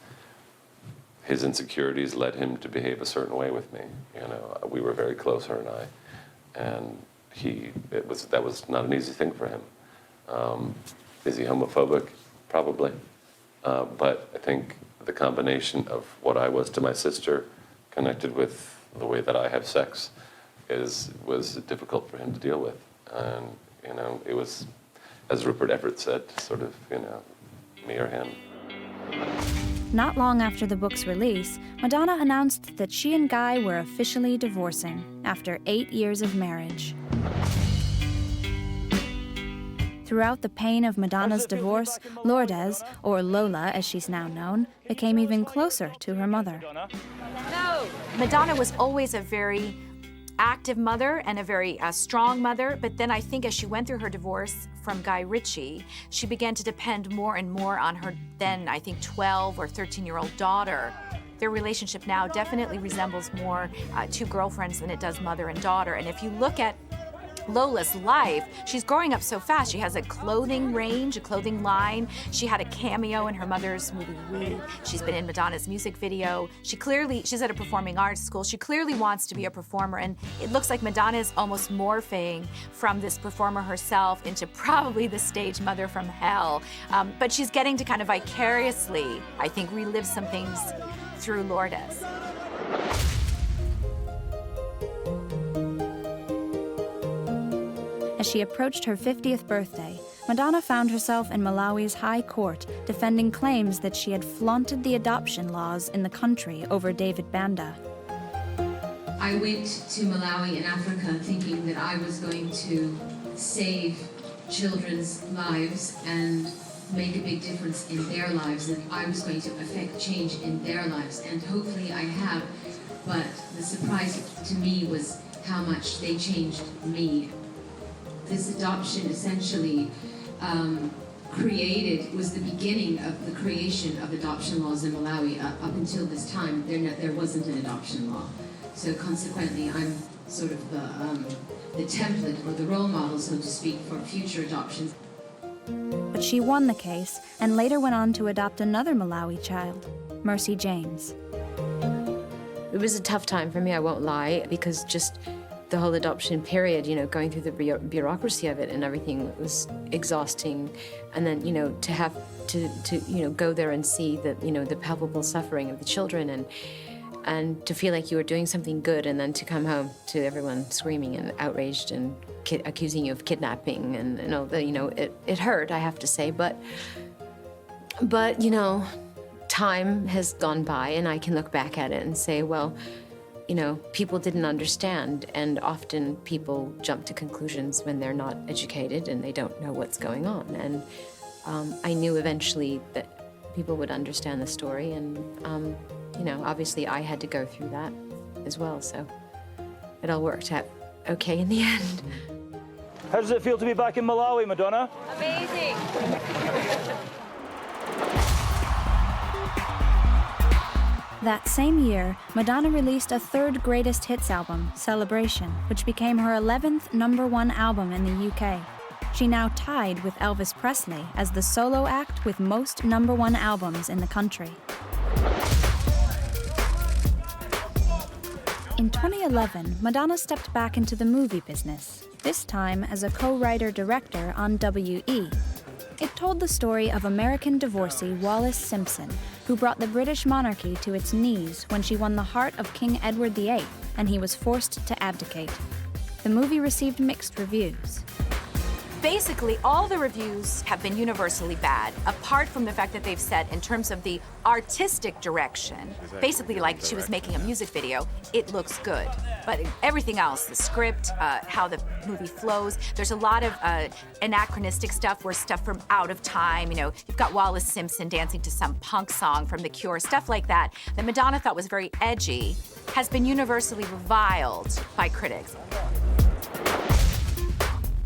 his insecurities led him to behave a certain way with me. We were very close, her and I, and that was not an easy thing for him. Is he homophobic? Probably. But I think the combination of what I was to my sister, connected with the way that I have sex, was difficult for him to deal with. And, it was, as Rupert Everett said, sort of, me or him. Not long after the book's release, Madonna announced that she and Guy were officially divorcing after 8 years of marriage. Throughout the pain of Madonna's divorce, Lourdes, or Lola as she's now known, became even closer to her mother. No! Madonna was always a very active mother and a very strong mother, but then I think as she went through her divorce from Guy Ritchie, she began to depend more and more on her then, I think, 12 or 13-year-old daughter. Their relationship now definitely resembles more two girlfriends than it does mother and daughter. And if you look at Lola's life, she's growing up so fast. She has a clothing range, a clothing line. She had a cameo in her mother's movie, We. She's been in Madonna's music video. She's at a performing arts school. She clearly wants to be a performer, and it looks like Madonna is almost morphing from this performer herself into probably the stage mother from hell. But she's getting to kind of vicariously, I think, relive some things through Lourdes. As she approached her 50th birthday, Madonna found herself in Malawi's high court defending claims that she had flaunted the adoption laws in the country over David Banda. I went to Malawi in Africa thinking that I was going to save children's lives and make a big difference in their lives, and I was going to affect change in their lives, and hopefully I have. But the surprise to me was how much they changed me. This adoption essentially was the beginning of the creation of adoption laws in Malawi. Up until this time, there wasn't an adoption law. So consequently, I'm sort of the template or the role model, so to speak, for future adoptions. But she won the case and later went on to adopt another Malawi child, Mercy James. It was a tough time for me, I won't lie, because just the whole adoption period, going through the bureaucracy of it and everything was exhausting. And then, to have to go there and see the palpable suffering of the children and to feel like you were doing something good, and then to come home to everyone screaming and outraged and accusing you of kidnapping and all that, it hurt, I have to say, but time has gone by and I can look back at it and say, well, people didn't understand, and often people jump to conclusions when they're not educated and they don't know what's going on. And I knew eventually that people would understand the story, and obviously I had to go through that as well, so it all worked out okay in the end. How does it feel to be back in Malawi, Madonna? Amazing. That same year, Madonna released a third greatest hits album, Celebration, which became her 11th #1 album in the UK. She now tied with Elvis Presley as the solo act with most #1 albums in the country. In 2011, Madonna stepped back into the movie business, this time as a co-writer-director on WE. It told the story of American divorcee Wallis Simpson, who brought the British monarchy to its knees when she won the heart of King Edward VIII, and he was forced to abdicate. The movie received mixed reviews. Basically, all the reviews have been universally bad, apart from the fact that they've said, in terms of the artistic direction, basically like she was making a music video, it looks good. But everything else, the script, how the movie flows, there's a lot of anachronistic stuff where stuff from out of time, you know, you've got Wallis Simpson dancing to some punk song from The Cure, stuff like that Madonna thought was very edgy, has been universally reviled by critics.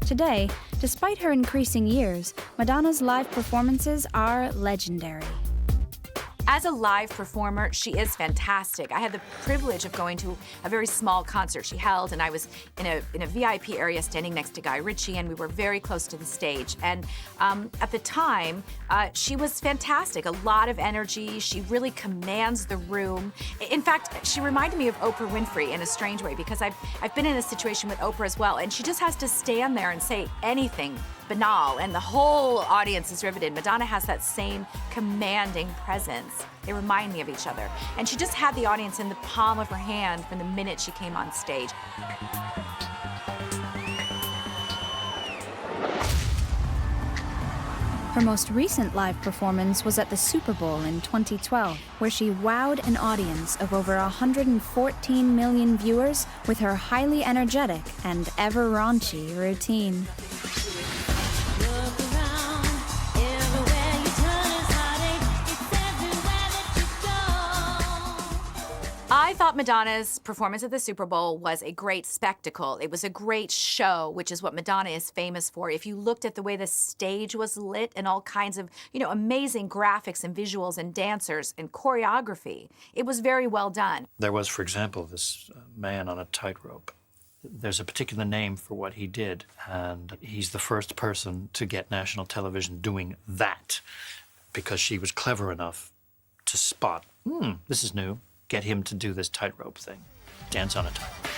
Today, despite her increasing years, Madonna's live performances are legendary. As a live performer, she is fantastic. I had the privilege of going to a very small concert she held, and I was in a VIP area standing next to Guy Ritchie, and we were very close to the stage. And at the time, she was fantastic. A lot of energy. She really commands the room. In fact, she reminded me of Oprah Winfrey in a strange way, because I've been in a situation with Oprah as well, and she just has to stand there and say anything banal, and the whole audience is riveted. Madonna has that same commanding presence. They remind me of each other. And she just had the audience in the palm of her hand from the minute she came on stage. Her most recent live performance was at the Super Bowl in 2012, where she wowed an audience of over 114 million viewers with her highly energetic and ever raunchy routine. I thought Madonna's performance at the Super Bowl was a great spectacle. It was a great show, which is what Madonna is famous for. If you looked at the way the stage was lit and all kinds of, you know, amazing graphics and visuals and dancers and choreography, it was very well done. There was, for example, this man on a tightrope. There's a particular name for what he did, and he's the first person to get national television doing that, because she was clever enough to spot, this is new. Get him to do this tightrope thing, dance on a tightrope.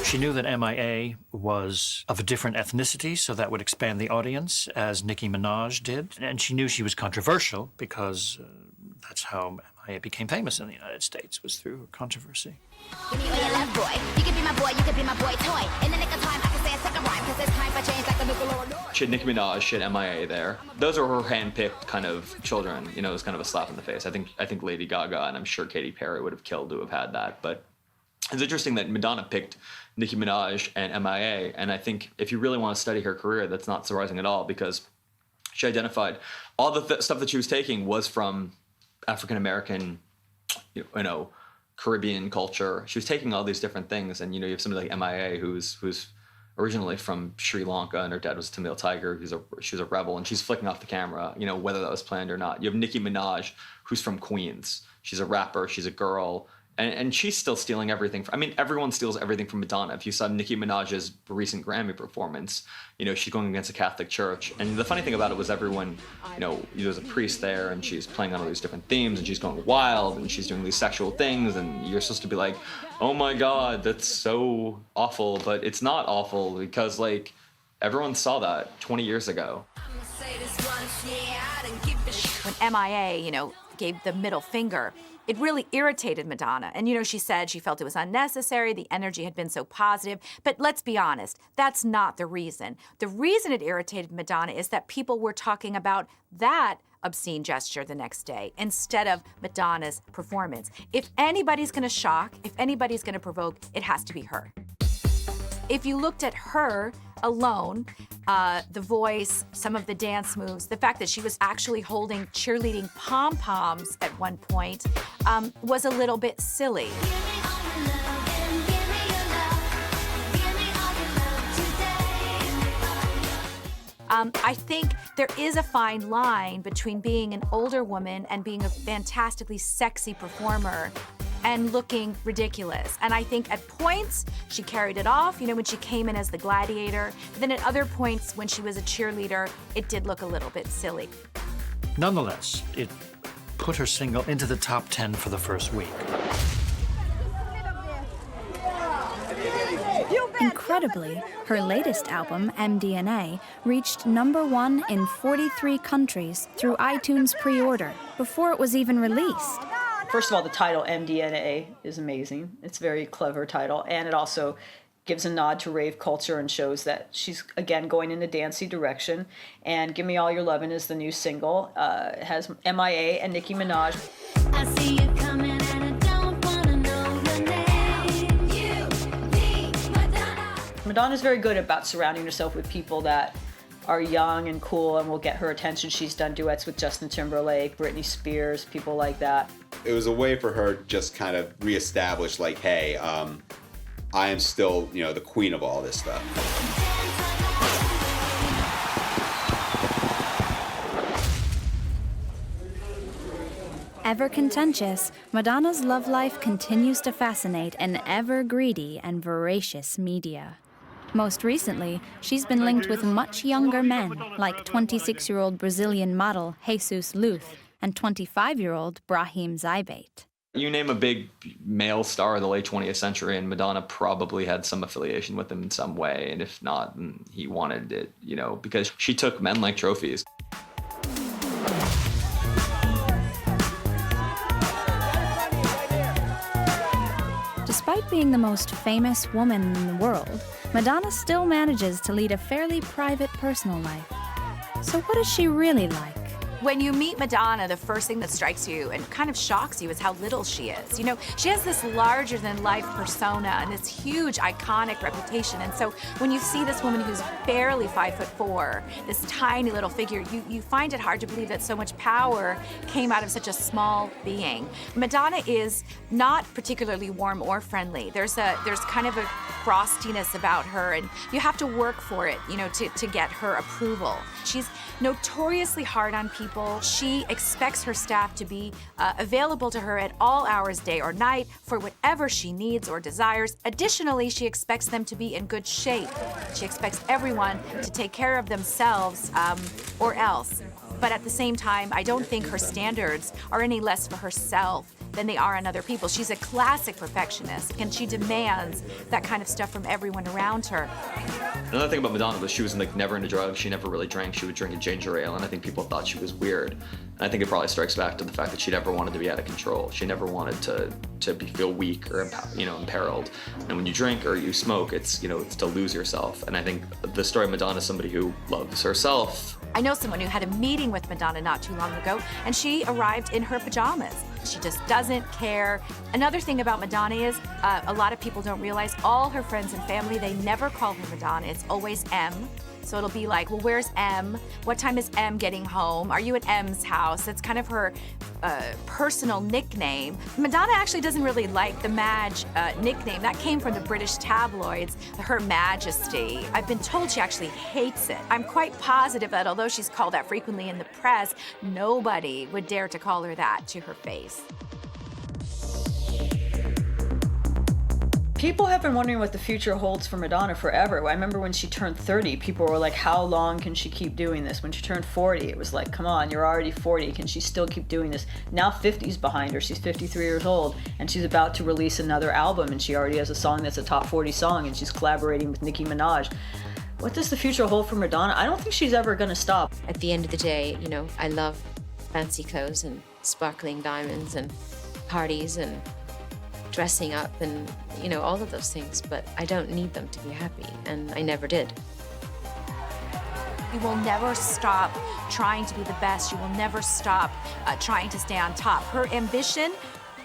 She knew that MIA was of a different ethnicity, so that would expand the audience, as Nicki Minaj did. And she knew she was controversial, because that's how MIA became famous in the United States, was through her controversy. Give me all your love, boy. You can be my boy, you can be my boy toy. In the nick of time, I can say a second rhyme, cause it's time for change like a nuclear noise. She had Nicki Minaj, she had MIA there. Those are her hand-picked kind of children. You know, it was kind of a slap in the face. I think Lady Gaga, and I'm sure Katy Perry would have killed to have had that. But it's interesting that Madonna picked Nicki Minaj and MIA, and I think if you really want to study her career, that's not surprising at all, because she identified all the stuff that she was taking was from African-American, you know, Caribbean culture. She was taking all these different things, and you know, you have somebody like MIA who's originally from Sri Lanka, and her dad was a Tamil Tiger. She was a rebel, and she's flicking off the camera, you know, whether that was planned or not. You have Nicki Minaj, who's from Queens. She's a rapper. She's a girl. And she's still stealing everything. I mean, everyone steals everything from Madonna. If you saw Nicki Minaj's recent Grammy performance, you know, she's going against a Catholic church. And the funny thing about it was everyone, you know, there's a priest there, and she's playing on all these different themes, and she's going wild, and she's doing these sexual things, and you're supposed to be like, oh my God, that's so awful. But it's not awful, because, like, everyone saw that 20 years ago. When MIA, you know, gave the middle finger, it really irritated Madonna. And, you know, she said she felt it was unnecessary, the energy had been so positive. But let's be honest, that's not the reason. The reason it irritated Madonna is that people were talking about that obscene gesture the next day instead of Madonna's performance. If anybody's gonna shock, if anybody's gonna provoke, it has to be her. If you looked at her alone, the voice, some of the dance moves, the fact that she was actually holding cheerleading pom-poms at one point was a little bit silly. I think there is a fine line between being an older woman and being a fantastically sexy performer and looking ridiculous. And I think at points, she carried it off, you know, when she came in as the gladiator. But then at other points, when she was a cheerleader, it did look a little bit silly. Nonetheless, it put her single into the top 10 for the first week. Incredibly, her latest album, MDNA, reached #1 in 43 countries through iTunes pre-order before it was even released. First of all, the title MDNA is amazing. It's a very clever title, and it also gives a nod to rave culture and shows that she's, again, going in a dancey direction. And Give Me All Your Lovin' is the new single. It has MIA and Nicki Minaj. I see you coming and I don't wanna know your name. You, me, Madonna. Madonna's very good about surrounding herself with people that are young and cool and will get her attention. She's done duets with Justin Timberlake, Britney Spears, people like that. It was a way for her to just kind of reestablish, like, hey, I am still, the queen of all this stuff. Ever contentious, Madonna's love life continues to fascinate an ever-greedy and voracious media. Most recently, she's been linked with much younger men, like 26-year-old Brazilian model Jesus Luth and 25-year-old Brahim Zaibate. You name a big male star of the late 20th century, and Madonna probably had some affiliation with him in some way, and if not, he wanted it, because she took men like trophies. Despite being the most famous woman in the world, Madonna still manages to lead a fairly private personal life. So what is she really like? When you meet Madonna, the first thing that strikes you and kind of shocks you is how little she is. She has this larger-than-life persona and this huge, iconic reputation. And so when you see this woman who's barely 5'4", this tiny little figure, you find it hard to believe that so much power came out of such a small being. Madonna is not particularly warm or friendly. There's kind of a frostiness about her, and you have to work for it, to get her approval. She's notoriously hard on people. She expects her staff to be available to her at all hours, day or night, for whatever she needs or desires. Additionally, she expects them to be in good shape. She expects everyone to take care of themselves or else. But at the same time, I don't think her standards are any less for herself than they are on other people. She's a classic perfectionist, and she demands that kind of stuff from everyone around her. Another thing about Madonna was she was never into drugs. She never really drank. She would drink a ginger ale, and I think people thought she was weird. And I think it probably strikes back to the fact that she never wanted to be out of control. She never wanted to feel weak or imperiled. And when you drink or you smoke, it's to lose yourself. And I think the story of Madonna is somebody who loves herself. I know someone who had a meeting with Madonna not too long ago, and she arrived in her pajamas. She just doesn't care. Another thing about Madonna is a lot of people don't realize all her friends and family, they never call her Madonna. It's always M. So it'll be like, well, where's M? What time is M getting home? Are you at M's house? It's kind of her personal nickname. Madonna actually doesn't really like the Madge nickname. That came from the British tabloids, Her Majesty. I've been told she actually hates it. I'm quite positive that although she's called that frequently in the press, nobody would dare to call her that to her face. People have been wondering what the future holds for Madonna forever. I remember when she turned 30, people were like, how long can she keep doing this? When she turned 40, it was like, come on, you're already 40. Can she still keep doing this? Now 50's behind her. She's 53 years old, and she's about to release another album, and she already has a song that's a top 40 song, and she's collaborating with Nicki Minaj. What does the future hold for Madonna? I don't think she's ever going to stop. At the end of the day, I love fancy clothes and sparkling diamonds and parties and dressing up and, all of those things, but I don't need them to be happy, and I never did. You will never stop trying to be the best. You will never stop trying to stay on top. Her ambition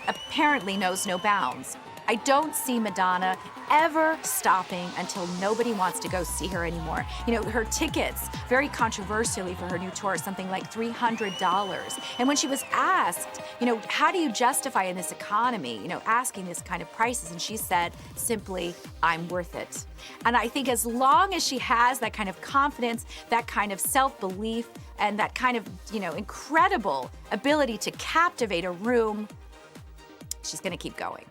apparently knows no bounds. I don't see Madonna ever stopping until nobody wants to go see her anymore. Her tickets, very controversially for her new tour, something like $300. And when she was asked, how do you justify in this economy, asking this kind of prices? And she said, simply, I'm worth it. And I think as long as she has that kind of confidence, that kind of self-belief, and that kind of, incredible ability to captivate a room, she's gonna keep going.